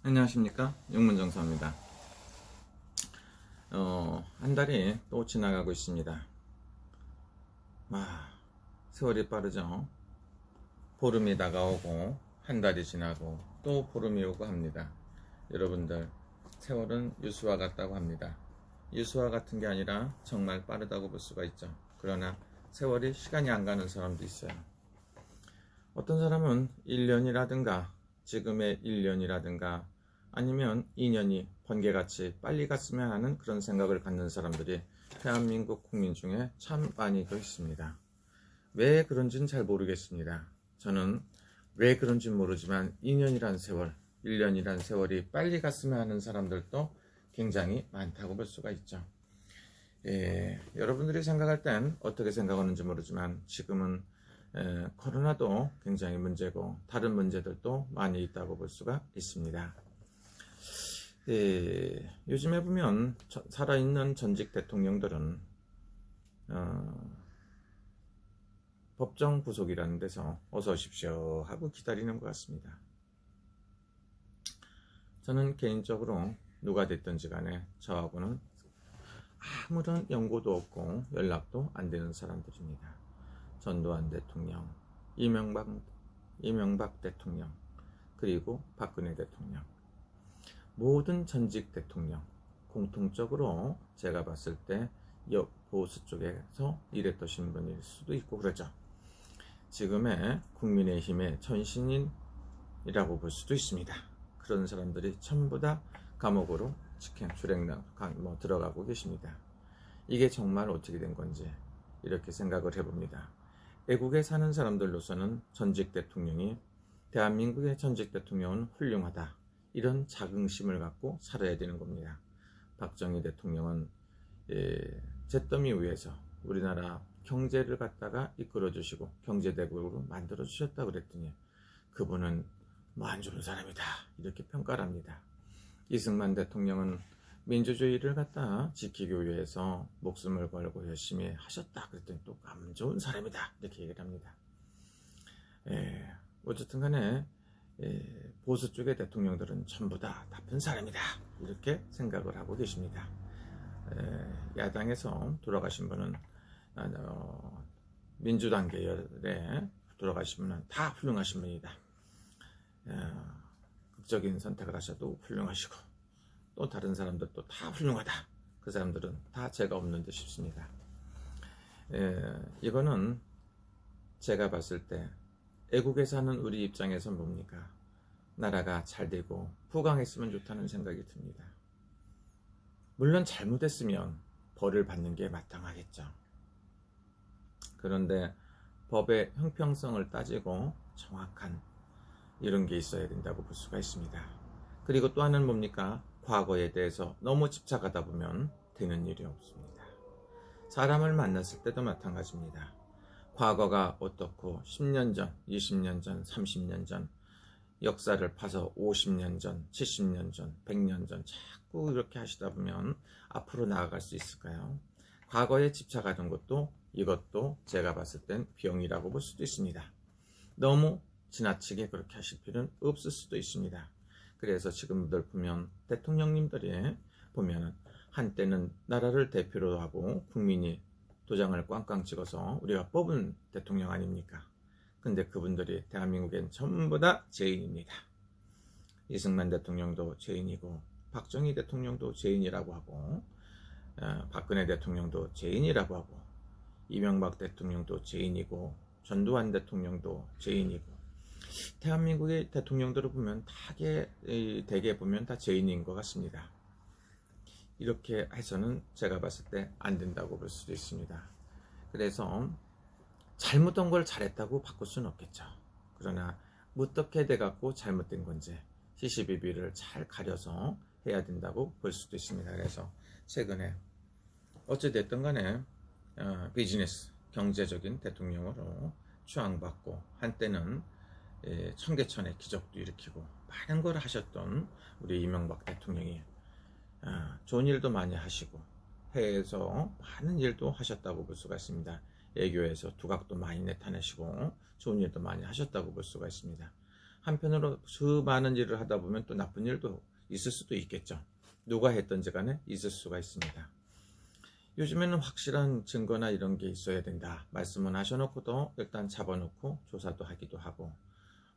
안녕하십니까, 영문정사입니다. 한 달이 또 지나가고 있습니다. 세월이 빠르죠. 보름이 다가오고 한 달이 지나고 또 보름이 오고 합니다. 여러분들, 세월은 유수와 같다고 합니다. 유수와 같은 게 아니라 정말 빠르다고 볼 수가 있죠. 그러나 세월이 시간이 안 가는 사람도 있어요. 어떤 사람은 1년이라든가 지금의 1년이라든가 아니면 2년이 번개같이 빨리 갔으면 하는 그런 생각을 갖는 사람들이 대한민국 국민 중에 참 많이 있습니다. 왜 그런지는 잘 모르겠습니다. 저는 왜 그런지 모르지만 2년이란 세월, 1년이란 세월이 빨리 갔으면 하는 사람들도 굉장히 많다고 볼 수가 있죠. 여러분들이 생각할 땐 어떻게 생각하는지 모르지만 지금은 코로나도 굉장히 문제고 다른 문제들도 많이 있다고 볼 수가 있습니다. 요즘에 보면 살아있는 전직 대통령들은 법정 구속이라는 데서 어서 오십시오 하고 기다리는 것 같습니다. 저는 개인적으로 누가 됐든지 간에 저하고는 아무런 연고도 없고 연락도 안 되는 사람들입니다. 전두환 대통령, 이명박 대통령, 그리고 박근혜 대통령, 모든 전직 대통령 공통적으로 제가 봤을 때 보수 쪽에서 일했던 분일 수도 있고 그러죠. 지금의 국민의힘의 전신인이라고 볼 수도 있습니다. 그런 사람들이 전부 다 감옥으로 출행당 들어가고 계십니다. 이게 정말 어떻게 된 건지 이렇게 생각을 해봅니다. 애국에 사는 사람들로서는 전직 대통령이 대한민국의 전직 대통령은 훌륭하다, 이런 자긍심을 갖고 살아야 되는 겁니다. 박정희 대통령은 잿더미 위에서 우리나라 경제를 갖다가 이끌어 주시고 경제대국으로 만들어 주셨다 그랬더니 그분은 안 좋은 사람이다 이렇게 평가를 합니다. 이승만 대통령은 민주주의를 갖다 지키기 위해서 목숨을 걸고 열심히 하셨다 그랬더니 또 안 좋은 사람이다 이렇게 얘기를 합니다. 어쨌든 간에 보수 쪽의 대통령들은 전부 다 나쁜 사람이다 이렇게 생각을 하고 계십니다. 야당에서 돌아가신 분은 민주당 계열에 돌아가신 분은 다 훌륭하신 분이다. 극적인 선택을 하셔도 훌륭하시고 또 다른 사람들도 다 훌륭하다. 그 사람들은 다 죄가 없는 듯 싶습니다. 이거는 제가 봤을 때 애국에 사는 우리 입장에서 뭡니까? 나라가 잘 되고 부강했으면 좋다는 생각이 듭니다. 물론 잘못했으면 벌을 받는 게 마땅하겠죠. 그런데 법의 형평성을 따지고 정확한 이런 게 있어야 된다고 볼 수가 있습니다. 그리고 또 하나는 뭡니까? 과거에 대해서 너무 집착하다 보면 되는 일이 없습니다. 사람을 만났을 때도 마찬가지입니다. 과거가 어떻고 10년 전, 20년 전, 30년 전 역사를 파서 50년 전, 70년 전, 100년 전 자꾸 이렇게 하시다 보면 앞으로 나아갈 수 있을까요? 과거에 집착하는 것도 이것도 제가 봤을 땐 병이라고 볼 수도 있습니다. 너무 지나치게 그렇게 하실 필요는 없을 수도 있습니다. 그래서 지금들 보면 대통령님들이 보면 한때는 나라를 대표로 하고 국민이 도장을 꽝꽝 찍어서 우리가 뽑은 대통령 아닙니까? 근데 그분들이 대한민국엔 전부 다 죄인입니다. 이승만 대통령도 죄인이고 박정희 대통령도 죄인이라고 하고 박근혜 대통령도 죄인이라고 하고 이명박 대통령도 죄인이고 전두환 대통령도 죄인이고 대한민국의 대통령들을 보면 대개 보면 다 죄인인 것 같습니다. 이렇게 해서는 제가 봤을 때 안 된다고 볼 수도 있습니다. 그래서 잘못한 걸 잘했다고 바꿀 수는 없겠죠. 그러나 어떻게 돼갖고 잘못된 건지 시시비비를 잘 가려서 해야 된다고 볼 수도 있습니다. 그래서 최근에 어찌됐든 간에 비즈니스, 경제적인 대통령으로 추앙받고 한때는 청계천의 기적도 일으키고 많은 걸 하셨던 우리 이명박 대통령이 좋은 일도 많이 하시고 해외에서 많은 일도 하셨다고 볼 수가 있습니다. 애교에서 두각도 많이 나타내시고 좋은 일도 많이 하셨다고 볼 수가 있습니다. 한편으로 수많은 일을 하다 보면 또 나쁜 일도 있을 수도 있겠죠. 누가 했든지 간에 있을 수가 있습니다. 요즘에는 확실한 증거나 이런 게 있어야 된다 말씀은 하셔놓고도 일단 잡아놓고 조사도 하기도 하고,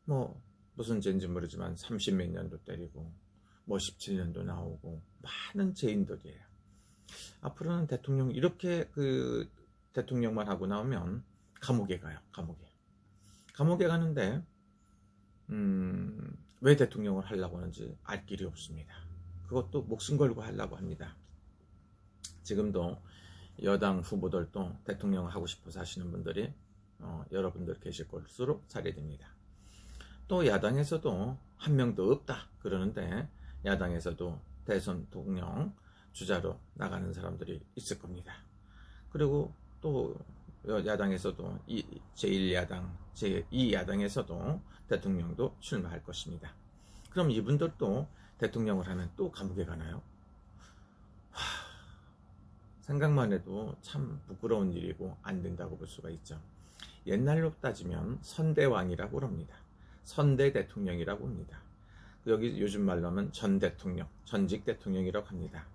뭐 무슨 죄인지 모르지만 30몇 년도 때리고 뭐 17년도 나오고 많은 죄인들이에요. 앞으로는 대통령 이렇게 대통령만 하고 나오면 감옥에 가요. 감옥에 가는데 왜 대통령을 하려고 하는지 알 길이 없습니다. 그것도 목숨 걸고 하려고 합니다. 지금도 여당 후보들도 대통령 하고 싶어서 하시는 분들이 여러분들 계실 것으로 사례됩니다. 또 야당에서도 한 명도 없다 그러는데 야당에서도 대통령 주자로 나가는 사람들이 있을 겁니다. 그리고 또 야당에서도 제1야당, 제2야당에서도 대통령도 출마할 것입니다. 그럼 이분들도 대통령을 하면 또 감옥에 가나요? 생각만 해도 참 부끄러운 일이고 안 된다고 볼 수가 있죠. 옛날로 따지면 선대왕이라고 합니다. 선대 대통령이라고 합니다. 여기 요즘 말로 하면 전 대통령, 전직 대통령이라고 합니다.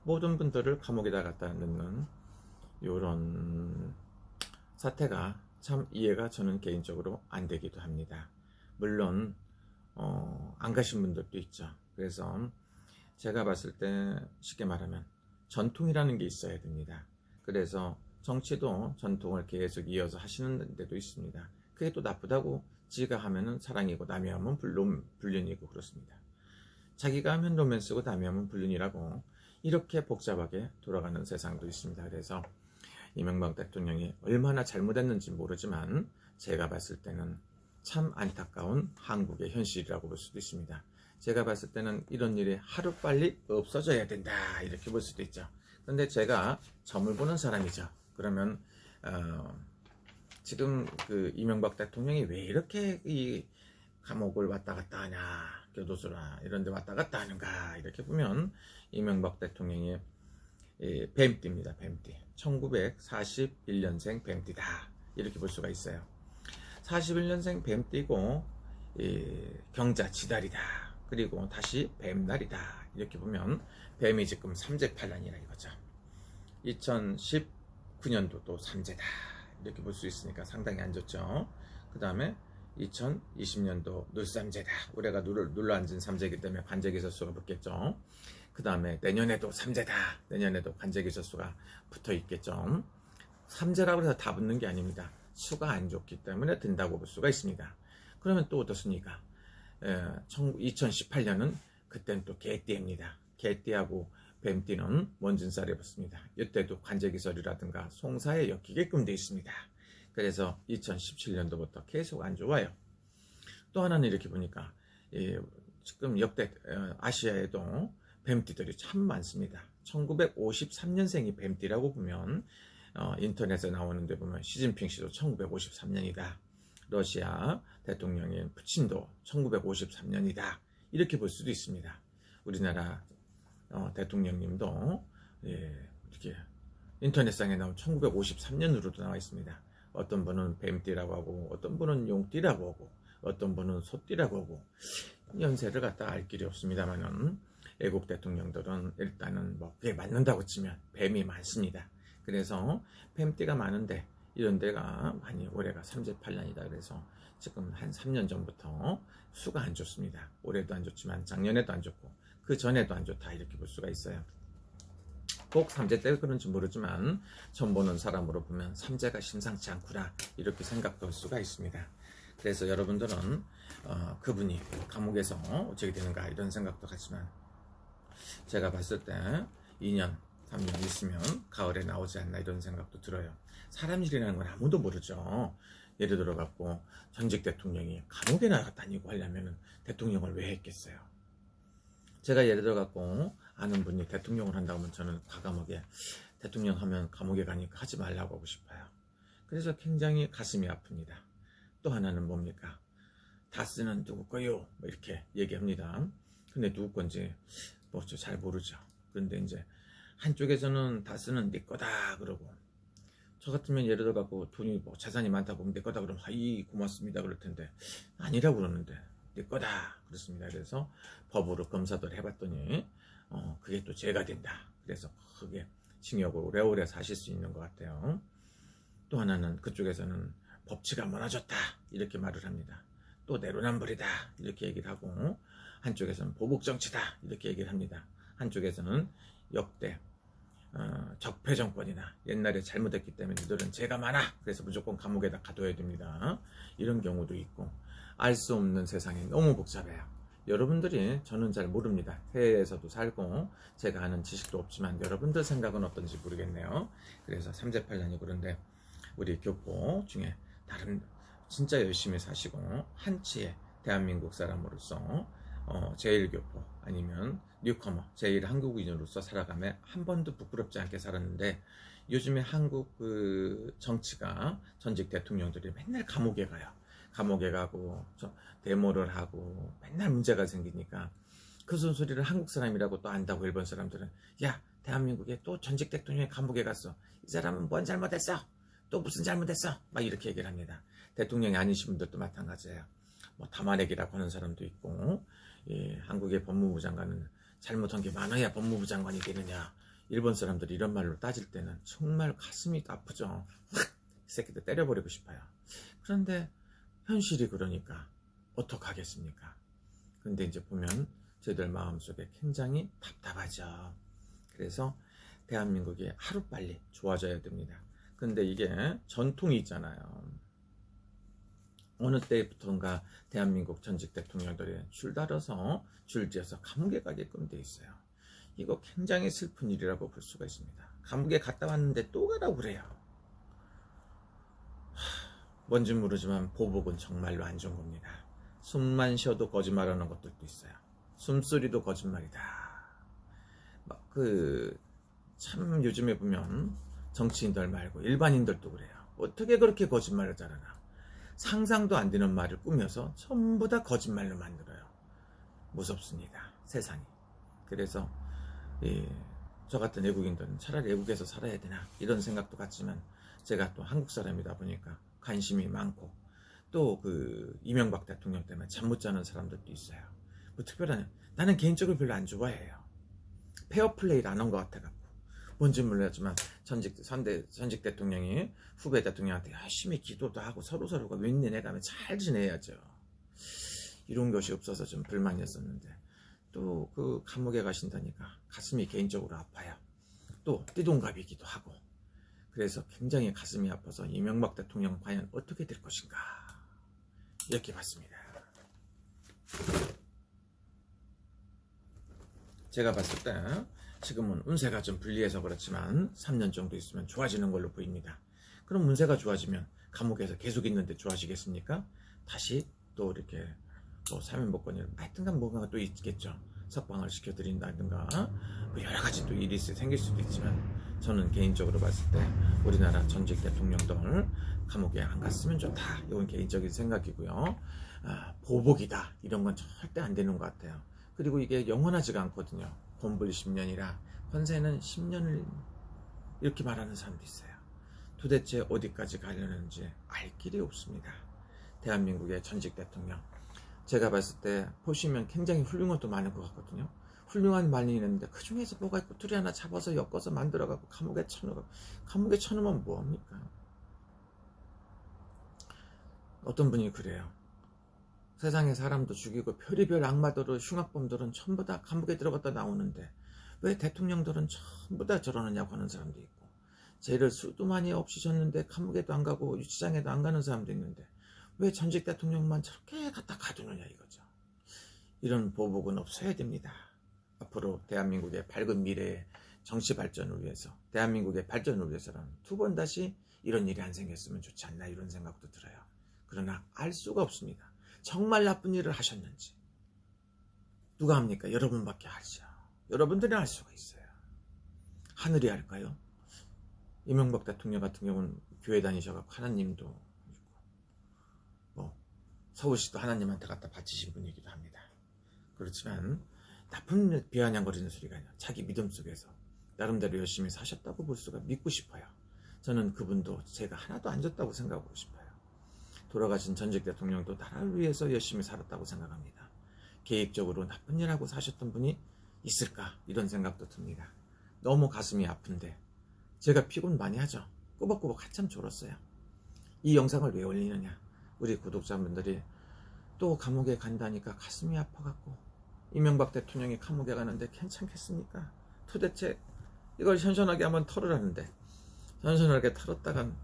모든 분들을 감옥에다 갖다 넣는 이런 사태가 참 이해가 저는 개인적으로 안 되기도 합니다. 물론 안 가신 분들도 있죠. 그래서 제가 봤을 때 쉽게 말하면 전통이라는 게 있어야 됩니다. 그래서 정치도 전통을 계속 이어서 하시는 데도 있습니다. 그게 또 나쁘다고 지가 하면은 사랑이고 남이 하면 불륜이고 그렇습니다. 자기가 하면 로맨스고 남이 하면 불륜이라고 이렇게 복잡하게 돌아가는 세상도 있습니다. 그래서 이명박 대통령이 얼마나 잘못했는지 모르지만 제가 봤을 때는 참 안타까운 한국의 현실이라고 볼 수도 있습니다. 제가 봤을 때는 이런 일이 하루빨리 없어져야 된다 이렇게 볼 수도 있죠. 그런데 제가 점을 보는 사람이죠. 그러면 지금 이명박 대통령이 왜 이렇게 이 감옥을 왔다 갔다 하냐, 교도소나 이런 데 왔다 갔다 하는가 이렇게 보면 이명박 대통령이 뱀띠입니다. 뱀띠. 1941년생 뱀띠다 이렇게 볼 수가 있어요. 41년생 뱀띠고 경자 지달이다. 그리고 다시 뱀날이다. 이렇게 보면 뱀이 지금 삼재팔란이라 이거죠. 2019년도 또 삼재다. 이렇게 볼 수 있으니까 상당히 안 좋죠. 그 다음에 2020년도 눌삼재다. 올해가 눌러앉은 삼재이기 때문에 관제기설수가 붙겠죠. 그 다음에 내년에도 삼재다. 내년에도 관제기설수가 붙어 있겠죠. 삼재라고 해서 다 붙는 게 아닙니다. 수가 안 좋기 때문에 든다고 볼 수가 있습니다. 그러면 또 어떻습니까? 2018년은 그때는 또 개띠입니다. 개띠하고 뱀띠는 원진살에 붙습니다. 이때도 관제기설이라든가 송사에 엮이게끔 되어 있습니다. 그래서 2017년도부터 계속 안 좋아요. 또 하나는 이렇게 보니까 지금 역대 아시아에도 뱀띠들이 참 많습니다. 1953년생이 뱀띠라고 보면 인터넷에 나오는 데 보면 시진핑 씨도 1953년이다. 러시아 대통령인 푸친도 1953년이다. 이렇게 볼 수도 있습니다. 우리나라 대통령님도 이렇게 인터넷상에 나온 1953년으로도 나와 있습니다. 어떤 분은 뱀띠라고 하고 어떤 분은 용띠라고 하고 어떤 분은 소띠라고 하고 연세를 갖다 알 길이 없습니다만은 애국 대통령들은 일단은 뭐 그게 맞는다고 치면 뱀이 많습니다. 그래서 뱀띠가 많은데 이런 데가 많이 올해가 삼재팔란이다. 그래서 지금 한 3년 전부터 수가 안 좋습니다. 올해도 안 좋지만 작년에도 안 좋고 그 전에도 안 좋다 이렇게 볼 수가 있어요. 꼭 삼재 때문에 그런지 모르지만 전 보는 사람으로 보면 삼재가 심상치 않구나 이렇게 생각할 수가 있습니다. 그래서 여러분들은 그분이 감옥에서 어떻게 되는가 이런 생각도 하지만 제가 봤을 때 2년 3년 있으면 가을에 나오지 않나 이런 생각도 들어요. 사람 일이라는 건 아무도 모르죠. 예를 들어 갖고 전직 대통령이 감옥에 나갔다니고 하려면 대통령을 왜 했겠어요. 제가 예를 들어 갖고 아는 분이 대통령을 한다고 하면 저는 과감하게 대통령 하면 감옥에 가니까 하지 말라고 하고 싶어요. 그래서 굉장히 가슴이 아픕니다. 또 하나는 뭡니까? 다스는 누구 거요? 뭐 이렇게 얘기합니다. 근데 누구 건지 뭐 잘 모르죠. 그런데 이제 한쪽에서는 다스는 네 거다 그러고 저 같으면 예를 들어 갖고 돈이 뭐 재산이 많다고 하면 내 거다 그러면 하이 고맙습니다 그럴 텐데 아니라고 그러는데 네 거다 그렇습니다. 그래서 법으로 검사도 해봤더니 그게 또 죄가 된다. 그래서 크게 징역을 오래오래 사실 수 있는 것 같아요. 또 하나는 그쪽에서는 법치가 무너졌다 이렇게 말을 합니다. 또 내로남불이다 이렇게 얘기를 하고, 한쪽에서는 보복정치다 이렇게 얘기를 합니다. 한쪽에서는 역대 적폐 정권이나 옛날에 잘못했기 때문에 너들은 죄가 많아 그래서 무조건 감옥에다 가둬야 됩니다. 이런 경우도 있고, 알 수 없는 세상이 너무 복잡해요. 여러분들이, 저는 잘 모릅니다. 해외에서도 살고 제가 아는 지식도 없지만 여러분들 생각은 어떤지 모르겠네요. 그래서 삼재팔란이 그런데 우리 교포 중에 나름 진짜 열심히 사시고 한치의 대한민국 사람으로서 제1교포 아니면 뉴커머 제1한국인으로서 살아가며 한 번도 부끄럽지 않게 살았는데, 요즘에 한국 그 정치가 전직 대통령들이 맨날 감옥에 가요. 감옥에 가고 데모를 하고 맨날 문제가 생기니까 그 소리를 한국 사람이라고 또 안다고 일본 사람들은, 야 대한민국에 또 전직 대통령이 감옥에 갔어, 이 사람은 뭔 잘못했어, 또 무슨 잘못했어, 막 이렇게 얘기를 합니다. 대통령이 아니신 분들도 마찬가지예요. 뭐 담화내기라고 하는 사람도 있고, 한국의 법무부 장관은 잘못한 게 많아야 법무부 장관이 되느냐, 일본 사람들이 이런 말로 따질 때는 정말 가슴이 아프죠. 이 새끼들 때려버리고 싶어요. 그런데 현실이 그러니까 어떡하겠습니까? 근데 이제 보면 저희들 마음속에 굉장히 답답하죠. 그래서 대한민국이 하루빨리 좋아져야 됩니다. 근데 이게 전통이 있잖아요. 어느 때부턴가 대한민국 전직 대통령들이 줄다려서 줄지어서 감옥에 가게끔 돼 있어요. 이거 굉장히 슬픈 일이라고 볼 수가 있습니다. 감옥에 갔다 왔는데 또 가라고 그래요. 뭔진 모르지만 보복은 정말로 안 좋은 겁니다. 숨만 쉬어도 거짓말하는 것들도 있어요. 숨소리도 거짓말이다. 참 요즘에 보면 정치인들 말고 일반인들도 그래요. 어떻게 그렇게 거짓말을 잘하나. 상상도 안 되는 말을 꾸며서 전부 다 거짓말로 만들어요. 무섭습니다, 세상이. 그래서 저 같은 외국인들은 차라리 외국에서 살아야 되나 이런 생각도 갖지만, 제가 또 한국 사람이다 보니까 관심이 많고, 또 그 이명박 대통령 때문에 잠 못 자는 사람들도 있어요. 뭐 특별한, 나는 개인적으로 별로 안 좋아해요. 페어플레이를 안 한 것 같아갖고. 뭔지 몰랐지만 전직 대통령이 후배 대통령한테 열심히 기도도 하고 서로가 윈윈해가며 잘 지내야죠. 이런 것이 없어서 좀 불만이었었는데, 또 그 감옥에 가신다니까 가슴이 개인적으로 아파요. 또 띠동갑이기도 하고, 그래서 굉장히 가슴이 아파서 이명박 대통령 과연 어떻게 될 것인가 이렇게 봤습니다. 제가 봤을 때 지금은 운세가 좀 불리해서 그렇지만 3년 정도 있으면 좋아지는 걸로 보입니다. 그럼 운세가 좋아지면 감옥에서 계속 있는데 좋아지겠습니까? 다시 또 이렇게 또 사면복권이나 하여튼간 뭔가 또 있겠죠. 석방을 시켜드린다든가 뭐 여러 가지 또 일이 생길 수도 있지만, 저는 개인적으로 봤을 때 우리나라 전직 대통령들 감옥에 안 갔으면 좋다, 이건 개인적인 생각이고요. 보복이다 이런 건 절대 안 되는 것 같아요. 그리고 이게 영원하지가 않거든요. 권불 10년이라 권세는 10년을 이렇게 말하는 사람도 있어요. 도대체 어디까지 가려는지 알 길이 없습니다. 대한민국의 전직 대통령, 제가 봤을 때 보시면 굉장히 훌륭한 것도 많을 것 같거든요. 훌륭한 말이 있는데 그 중에서 뭐가 있고 둘이 하나 잡아서 엮어서 만들어가고 감옥에 쳐넣으면 뭐합니까? 어떤 분이 그래요. 세상에 사람도 죽이고 별의별 악마들은, 흉악범들은 전부 다 감옥에 들어갔다 나오는데 왜 대통령들은 전부 다 저러느냐고 하는 사람도 있고, 죄를 수도 많이 없으셨는데 감옥에도 안 가고 유치장에도 안 가는 사람도 있는데 왜 전직 대통령만 저렇게 갖다 가두느냐 이거죠. 이런 보복은 없어야 됩니다. 앞으로 대한민국의 밝은 미래의 정치 발전을 위해서, 대한민국의 발전을 위해서는 두 번 다시 이런 일이 안 생겼으면 좋지 않나 이런 생각도 들어요. 그러나 알 수가 없습니다. 정말 나쁜 일을 하셨는지 누가 합니까? 여러분밖에 알죠. 여러분들이 알 수가 있어요. 하늘이 알까요? 이명박 대통령 같은 경우는 교회 다니셔서 하나님도 있고, 뭐 서울시도 하나님한테 갖다 바치신 분이기도 합니다. 그렇지만 나쁜 비아냥거리는 소리가 아니라 자기 믿음 속에서 나름대로 열심히 사셨다고 볼 수가 믿고 싶어요. 저는 그분도 제가 하나도 안 졌다고 생각하고 싶어요. 돌아가신 전직 대통령도 나라를 위해서 열심히 살았다고 생각합니다. 계획적으로 나쁜 일 하고 사셨던 분이 있을까 이런 생각도 듭니다. 너무 가슴이 아픈데 제가 피곤 많이 하죠. 꼬박꼬박 한참 졸았어요. 이 영상을 왜 올리느냐, 우리 구독자분들이 또 감옥에 간다니까 가슴이 아파갖고 이명박 대통령이 감옥에 가는데 괜찮겠습니까? 도대체 이걸 현선하게 한번 털으라는데 현선하게 털었다간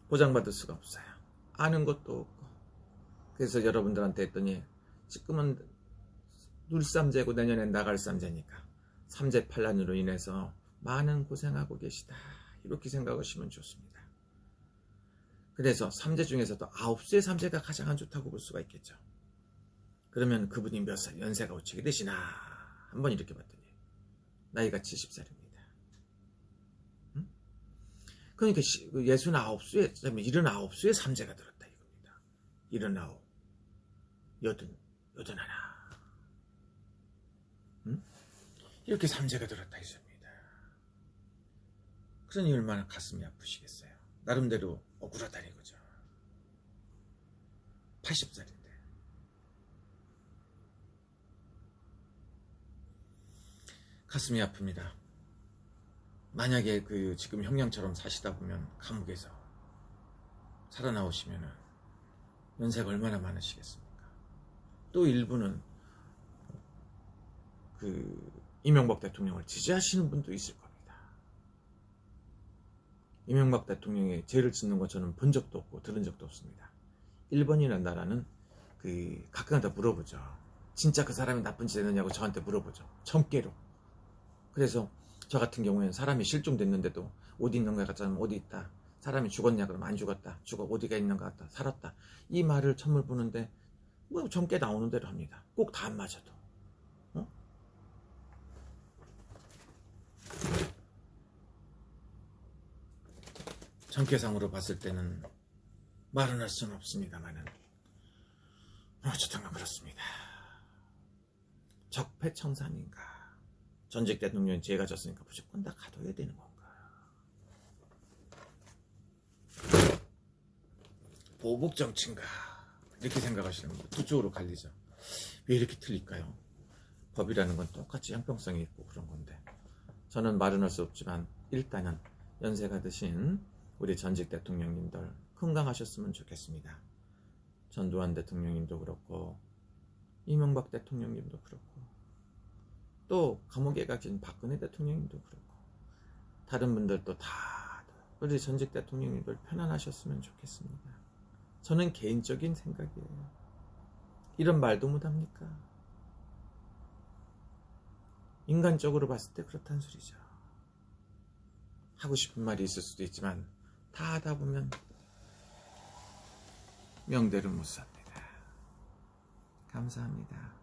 보장받을 수가 없어요. 아는 것도 없고. 그래서 여러분들한테 했더니 지금은 눌삼재고 내년엔 나갈삼재니까 삼재팔란으로 인해서 많은 고생하고 계시다, 이렇게 생각하시면 좋습니다. 그래서 삼재 중에서도 9수의 삼재가 가장 안 좋다고 볼 수가 있겠죠. 그러면 그분이 몇 살, 연세가 어떻게 되시나 한번 이렇게 봤더니 나이가 70살입니다. 그러니까 69수의, 79수의 삼재가 들었다 이겁니다. 79, 80, 81. 이렇게 삼재가 들었다 했습니다. 그러니 얼마나 가슴이 아프시겠어요. 나름대로 억울하다 이거죠. 80살인데. 가슴이 아픕니다. 만약에 지금 형량처럼 사시다 보면 감옥에서 살아나오시면은 연세가 얼마나 많으시겠습니까? 또 일부는 이명박 대통령을 지지하시는 분도 있을 겁니다. 이명박 대통령이 죄를 짓는 것 저는 본 적도 없고 들은 적도 없습니다. 일본이라는 나라는 가끔가다 물어보죠. 진짜 그 사람이 나쁜 짓 했느냐고 저한테 물어보죠. 점괘로. 그래서 저 같은 경우에는 사람이 실종됐는데도 어디 있는가 같자면 어디 있다. 사람이 죽었냐 그러면 안 죽었다. 어디가 있는가 같다. 살았다. 이 말을 천물 보는데 뭐 점괘 나오는 대로 합니다. 꼭 다 안 맞아도. 점괘상으로 봤을 때는 말은 할 수는 없습니다만은 어쨌든 그렇습니다. 적폐청산인가? 전직 대통령이 죄가 졌으니까 무조건 다 가둬야 되는 건가? 보복정치인가? 이렇게 생각하시는 분들 두 쪽으로 갈리죠. 왜 이렇게 틀릴까요? 법이라는 건 똑같이 형평성이 있고 그런 건데 저는 말은 할 수 없지만 일단은 연세가 드신 우리 전직 대통령님들 건강하셨으면 좋겠습니다. 전두환 대통령님도 그렇고 이명박 대통령님도 그렇고 또 감옥에 가신 박근혜 대통령님도 그렇고 다른 분들도 다 우리 전직 대통령님들 편안하셨으면 좋겠습니다. 저는 개인적인 생각이에요. 이런 말도 못합니까? 인간적으로 봤을 때 그렇다는 소리죠. 하고 싶은 말이 있을 수도 있지만 다 하다 보면 명대를 못 삽니다. 감사합니다.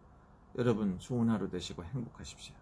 여러분 좋은 하루 되시고 행복하십시오.